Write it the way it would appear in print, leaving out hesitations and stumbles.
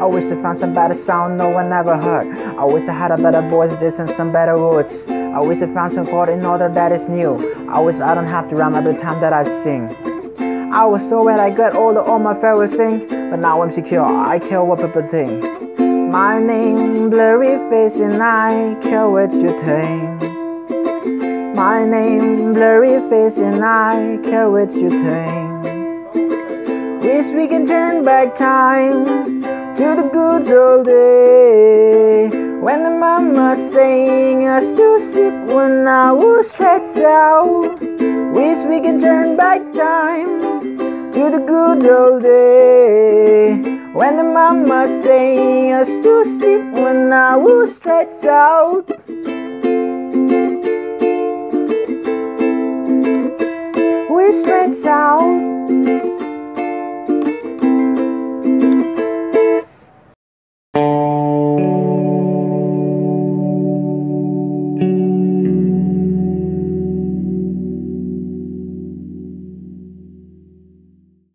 I wish I found some better sound no one ever heard. I wish I had a better voice, this and some better words. I wish I found some chord in order that is new. I wish I don't have to rhyme every time that I sing. I was told when I got older all my favorites sing, but now I'm secure, I care what people think. My name, blurry face, and I care what you think. My name, blurry face, and I care what you think. Wish we can turn back time to the good old day, when the mama sang us to sleep when I was stretched out. Wish we can turn back time to the good old day, when the mama sang us to sleep when I was stretched out. We stretched out.